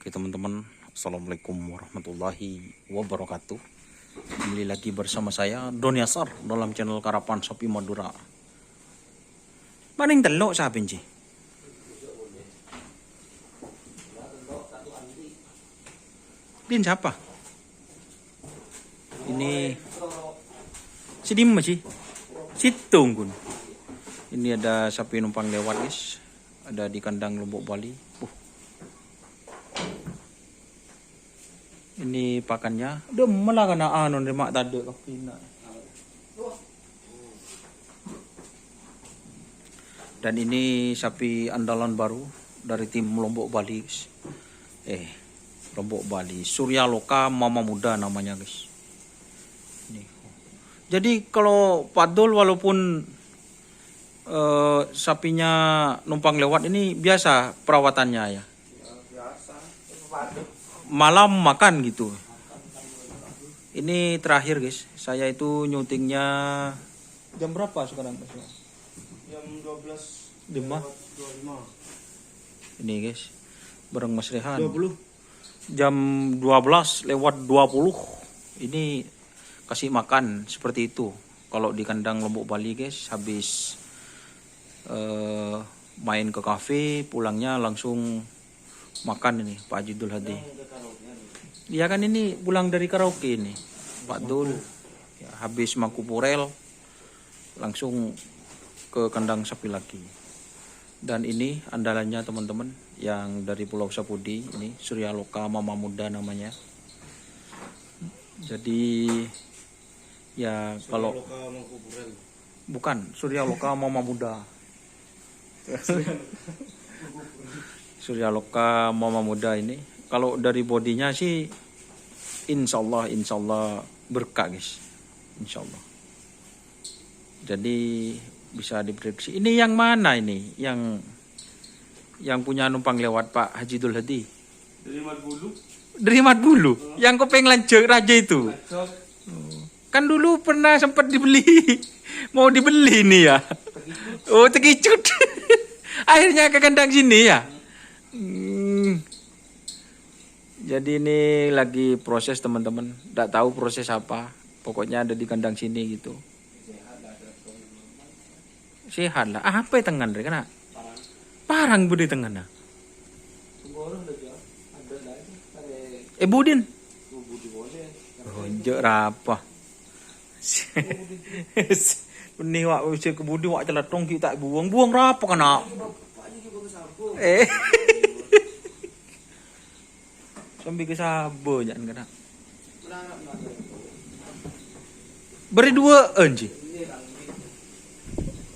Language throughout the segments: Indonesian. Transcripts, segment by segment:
Oke teman-teman, Assalamualaikum warahmatullahi wabarakatuh. Kembali lagi bersama saya Doni Asar dalam channel Karapan Sapi Madura. Maning telok sapi nci. Din siapa? Ini Sidim sih. Situng kun. Ini ada sapi numpang lewat guys. Ada di kandang Lombok Bali. Ini pakannya udah malah kena anu mak tadi kapina. Dan ini sapi andalan baru dari tim Lombok Bali guys. Lombok Bali Surya Loka Mama Muda namanya guys. Nih. Jadi kalau padul walaupun sapinya numpang lewat ini biasa perawatannya ya. Malam makan gitu. Ini terakhir guys, saya itu nyutingnya jam berapa sekarang Mas? Jam 12 25. Ini guys, bareng Mas Rehan. 20. Jam 12 lewat 20. Ini kasih makan seperti itu. Kalau di kandang Lombok Bali guys, habis main ke kafe, pulangnya langsung makan ini Pak Haji Dul Hadi. Iya kan ini pulang dari karaoke ini Pak Dul ya, habis mangku purel langsung ke kandang sapi lagi. Dan ini andalannya teman-teman yang dari Pulau Sapudi, ini Surya Loka Mama Muda namanya. Jadi ya kalau bukan Surya Loka Mama Muda. Surya Loka Mama Muda ini kalau dari bodinya sih insya Allah berkah guys, insya Allah. Jadi bisa diprediksi. Ini yang mana ini? Yang punya numpang lewat Pak Haji Dul Hadi? Dari Matbulu. Yang kopeng lanjut raja itu. Kan dulu pernah sempat dibeli. Mau dibeli nih ya. Oh terkicut. Akhirnya ke kandang sini ya. Jadi ini lagi proses teman-teman. Tidak tahu proses apa. Pokoknya ada di kandang sini gitu. Sehat lah. Apa yang tengah kena? Parang budi tengah nah. Budin. Oh, jek apa? Ini wak usia ke budi wak celatong kita buang rapa kena. Sambil ke sabo jangan kena. Beri dua anji.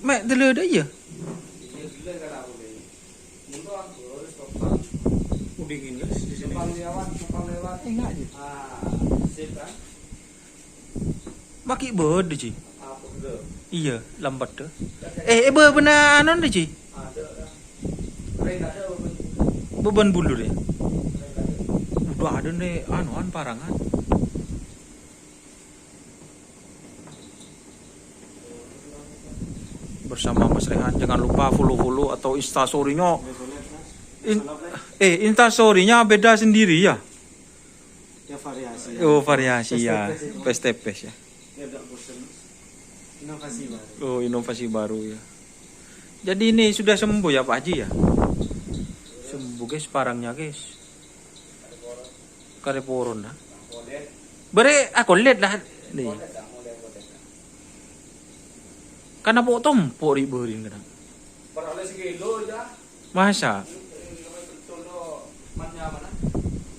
Mek dulu dah ya. Dingin guys di sini. Enggak aja. Maki bod ji. Iya, lambat dah. Benar anon deh ji. Beban bulu deh. Udah ada nih anuan parangan. Bersama Mas Rehan, jangan lupa follow atau instastory-nya. Instastory-nya beda sendiri ya. Ya variasi. Oh variasi ya. Pes-tepes ya. Inovasi baru. Oh inovasi baru ya. Jadi ini sudah sembuh ya Pak Haji ya. Sembuh guys parangnya guys. Kareporon dah. Bere aku lihat lah nih. Karena po tompo riburin kadang. Masa?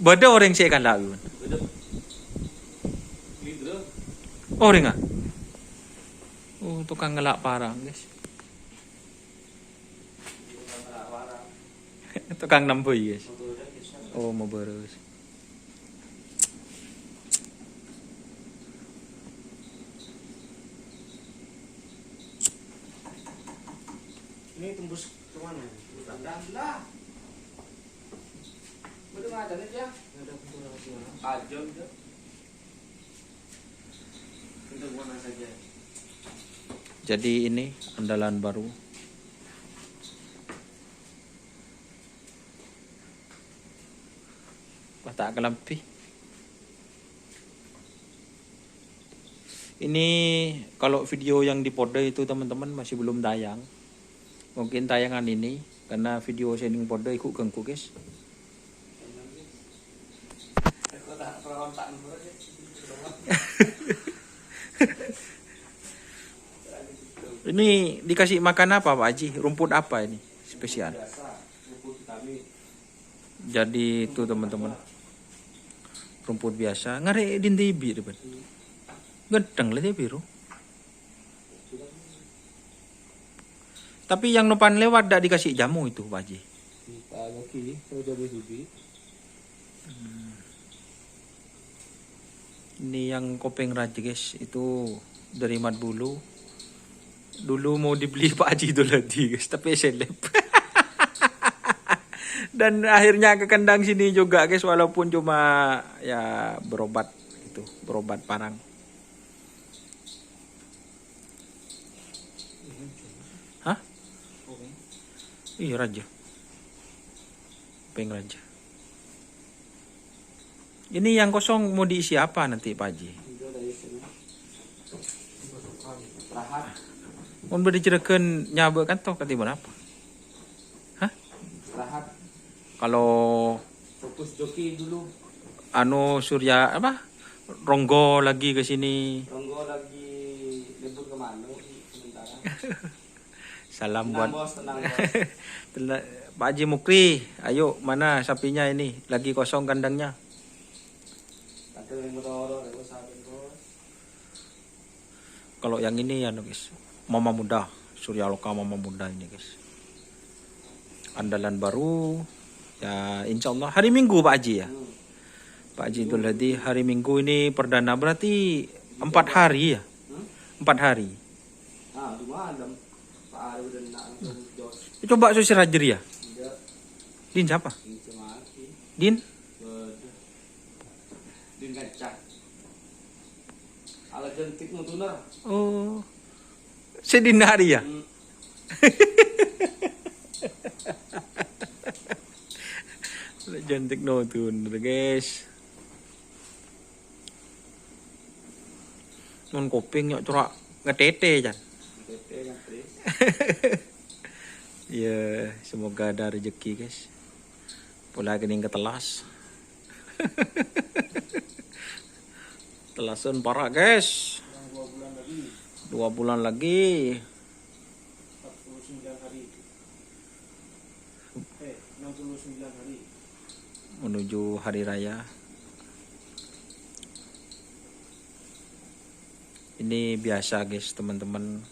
Bada orang saya kan lagu. Orang ah? Oh tukang ngelak parang guys. Tukang namboi guys. Oh mau beres. Ini tembus ke mana? Dah. Betul ada nih ya? Ada pintu lagi mana? Ajam dia. Pintu mana saja? Jadi ini andalan baru. Wah, tak kelampi. Ini kalau video yang di Pode itu teman-teman masih belum tayang. Mungkin tayangan ini karena video sending Pode ikut gengku guys. Ini dikasih makan apa Pak Haji? Rumput apa ini spesial? Jadi itu teman-teman, rumput biasa. Ngare dinti biru depan. Gedeng lah dia biru. Tapi yang depan lewat tidak dikasih jamu itu Pak Haji. Ini yang kopeng raja guys, itu dari Matbulu. Dulu mau dibeli Pak Haji itu lagi guys, tapi seleb. Dan akhirnya ke kandang sini juga guys, walaupun cuma ya berobat gitu, berobat parang. Hah? Iya raja. Kopeng raja. Ini yang kosong mau diisi apa nanti Pak Haji? Mau diceritakan nyabe kan toh ketiban apa? Hah? Rahat. Kalau Fokus joki dulu. anu Surya apa? Ronggo lagi ke sini. Ronggo lagi libur kemana sementara. Salam Tenang buat bos, tenang bos. Pak Haji Mukri. Ayo mana sapinya ini? Lagi kosong kandangnya. Kata yang motor, yang sapi bos. Kalau yang ini ya guys, Mama Muda, Surya Loka Mama Muda ini guys. Andalan baru. Ya insya Allah hari Minggu Pak Haji ya. Pak Haji Idul Hadi hari Minggu ini perdana berarti 4 hari ya. 4 hari. Ah, di malam. Pak Ari udah nak jos. Coba sosial rajer ya. Tidak. Din siapa? Itu mati. Din? Waduh. Din gacak. Ala jentik mutuna. Oh. Sedinari ya. Cantik no tuh guys. Non koping nyok corak ngetete jan. Tete yang tris. Ya, semoga ada rezeki guys. Pula kening ketelas. Telasun parah guys. 2 bulan lagi. 49 hari. 69 hari. Menuju hari raya. Ini biasa guys teman-teman.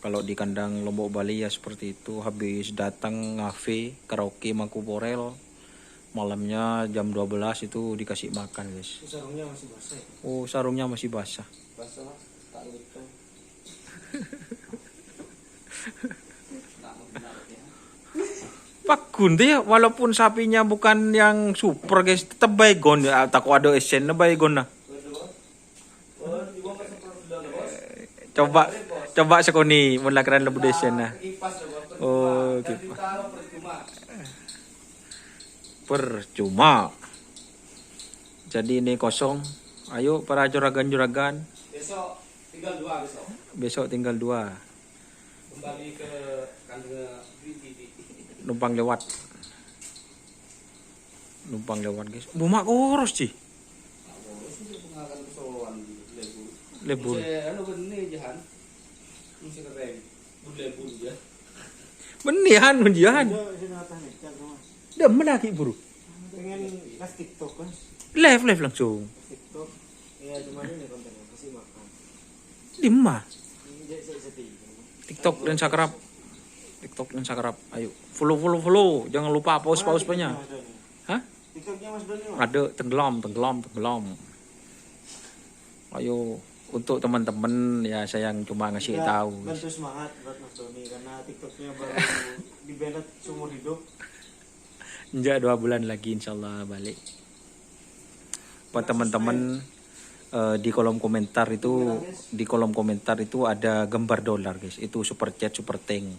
Kalau di kandang Lombok Bali ya seperti itu. Habis datang ngafe, karaoke, mangku porel. Malamnya jam 12 itu dikasih makan guys. Sarungnya masih basah. Oh sarungnya masih basah. Basah mas, tak lupa. Pak Gunde ya walaupun sapinya bukan yang super guys. Tetap baygon ya. Takut ada esen na baygon na. Coba sekoni mula keren lebu esen na. Oh kipas. Percuma. Jadi ini kosong. Ayo para juragan-juragan. Besok tinggal 2 besok. Besok tinggal 2. Kembali ke kandang Vivi. Numpang lewat. Numpang lewat guys. Bumak kurus sih. Lebur. Ano benih jahan? Mesti keren. Lebur ya. Benihan unjian. Demen lagi buru. Pengen kas TikTok kan? Live langsung. TikTok. Ya cuma ini kontennya kasih makan. 5. TikTok dan Sakrap. TikTok dan Sakrap. Ayo follow. Jangan lupa pause nya. Hah? TikToknya Mas Doni. Ada tenggelam. Ayo untuk teman-teman ya saya yang cuma ngasih tahu. Bantu semangat buat Mas Doni karena TikToknya baru di-banned seumur hidup. Enggak 2 bulan lagi insyaallah balik. Buat teman-teman di kolom komentar itu ada gambar dolar guys. Itu super chat super thank.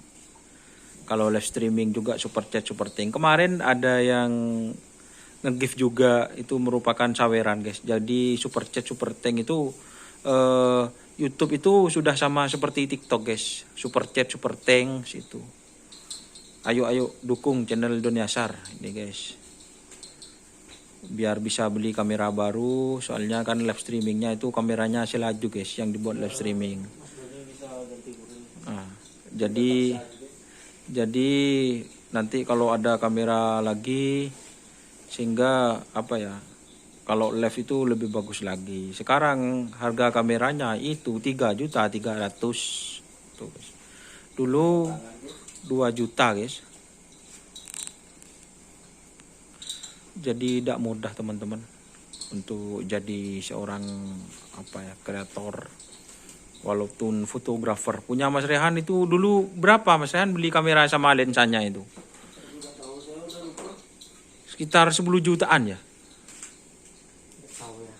Kalau live streaming juga super chat super thank. Kemarin ada yang nge-gift juga itu merupakan saweran guys. Jadi super chat super thank itu YouTube itu sudah sama seperti TikTok guys. Super chat super thanks itu. Ayo dukung channel Doniasar ini guys. Biar bisa beli kamera baru, soalnya kan live streamingnya itu kameranya Selaju guys yang dibuat live streaming. Nah, jadi nanti kalau ada kamera lagi sehingga apa ya, kalau live itu lebih bagus lagi. Sekarang harga kameranya itu 3.300.000 tuh guys. Dulu 2 juta guys. Jadi tidak mudah teman-teman untuk jadi seorang kreator walaupun fotografer. Punya Mas Rehan itu dulu berapa Mas Rehan beli kamera sama lensanya itu? Sekitar 10 jutaan ya?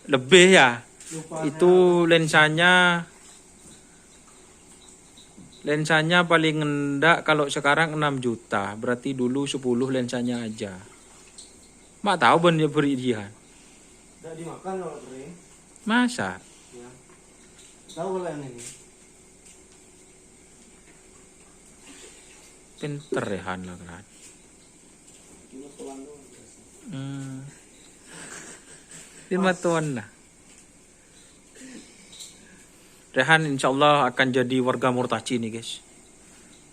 Lebih ya? Itu lensanya paling rendah kalau sekarang 6 juta. Berarti dulu 10 lensanya aja. Mak tahu bener beri dia. Tidak dimakan kalau kering. Masa? Ya. Tahu lah yang ini. Pinter ya Han lah kan. Lima tahun lah. Rehan insya Allah akan jadi warga Murtaci nih guys.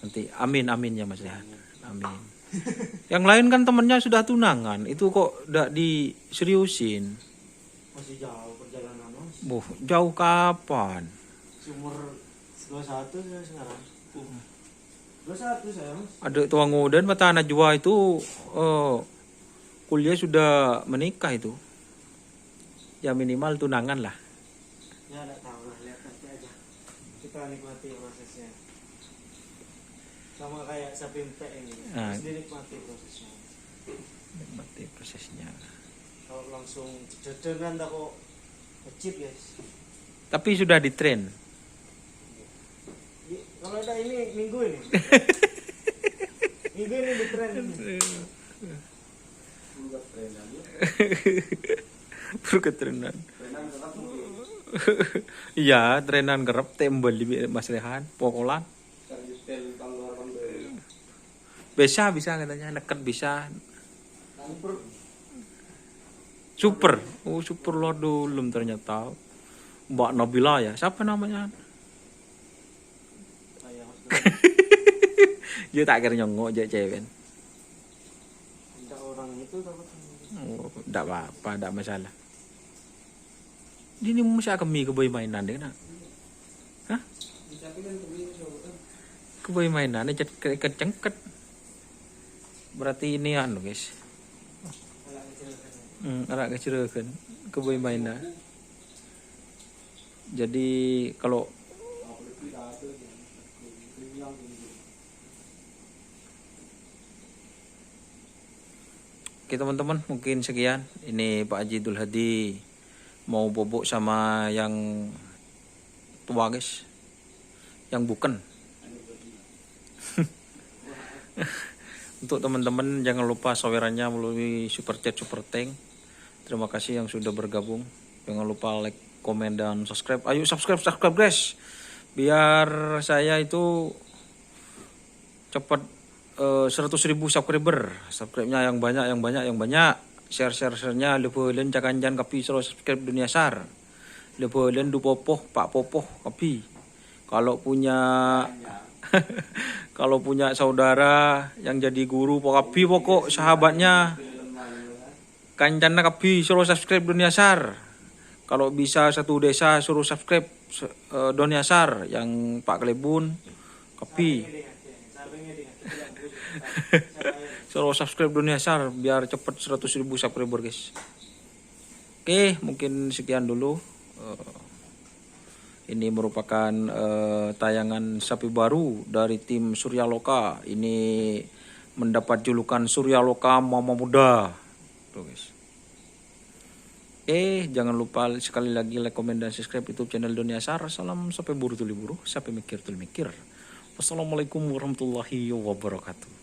Nanti amin ya Mas Rehan. Amin. Yang lain kan temennya sudah tunangan, itu kok udah diseriusin? Masih jauh perjalanan Mas. Jauh kapan? Umur 21 saya sekarang. 21 saya Mas. Ada tua ngodan mata anak jua itu kuliah sudah menikah itu. Ya minimal tunangan lah. Ya enggak tahu lah, lihat nanti aja. Kita nikmati prosesnya. Sama kayak sapi empek ini. Harus dinikmati prosesnya. Nikmati prosesnya. Kalau langsung jedengan tak kok kecil guys. Tapi sudah di train. Kalau ada ini minggu ini. Minggu ini di train ini. Berketrenan. Iya, trenan kerap tembel di Mas Rehan, pokolan. Bisa katanya, deket bisa. Super. Oh, super Lord belum ternyata. Mbak Nabila ya, siapa namanya? Dia tak kira nyongok aja cewek. Ada orang itu takut. Oh, enggak apa-apa, enggak masalah. Ini mesti kami ke boy mainan deh nak. Hah? Ke boy mainan aja kecengket. Berarti ini guys. Anak kecil kan ke boy mainan. Jadi kalau oke teman-teman, mungkin sekian. Ini Pak Haji Dul Hadi mau bobok sama yang tua guys, yang bukan. Untuk teman-teman jangan lupa sawerannya melalui super chat super thank. Terima kasih yang sudah bergabung. Jangan lupa like, komen dan subscribe. Ayo subscribe guys, biar saya itu cepat 100.000 subscriber. Subscribe-nya yang banyak. Share-nya lebelan cakanjan kapi selalu subscribe Doniasar. Lebelan du popoh Pak Popoh kapi. Kalau punya saudara yang jadi guru kapi pokok sahabatnya kanjana kapi suruh subscribe Doniasar. Kalau bisa satu desa suruh subscribe Doniasar yang Pak Klebun kapi. Suruh subscribe Doniasar biar cepet 100.000 subscriber guys. Oke, mungkin sekian dulu. Ini merupakan tayangan sapi baru dari tim Surya Loka. Ini mendapat julukan Surya Loka Mama Muda. Tuh guys. Jangan lupa sekali lagi like, komen, dan subscribe YouTube channel Doniasar. Salam sampai buru tuli buru, sampai mikir tuli mikir. Wassalamualaikum warahmatullahi wabarakatuh.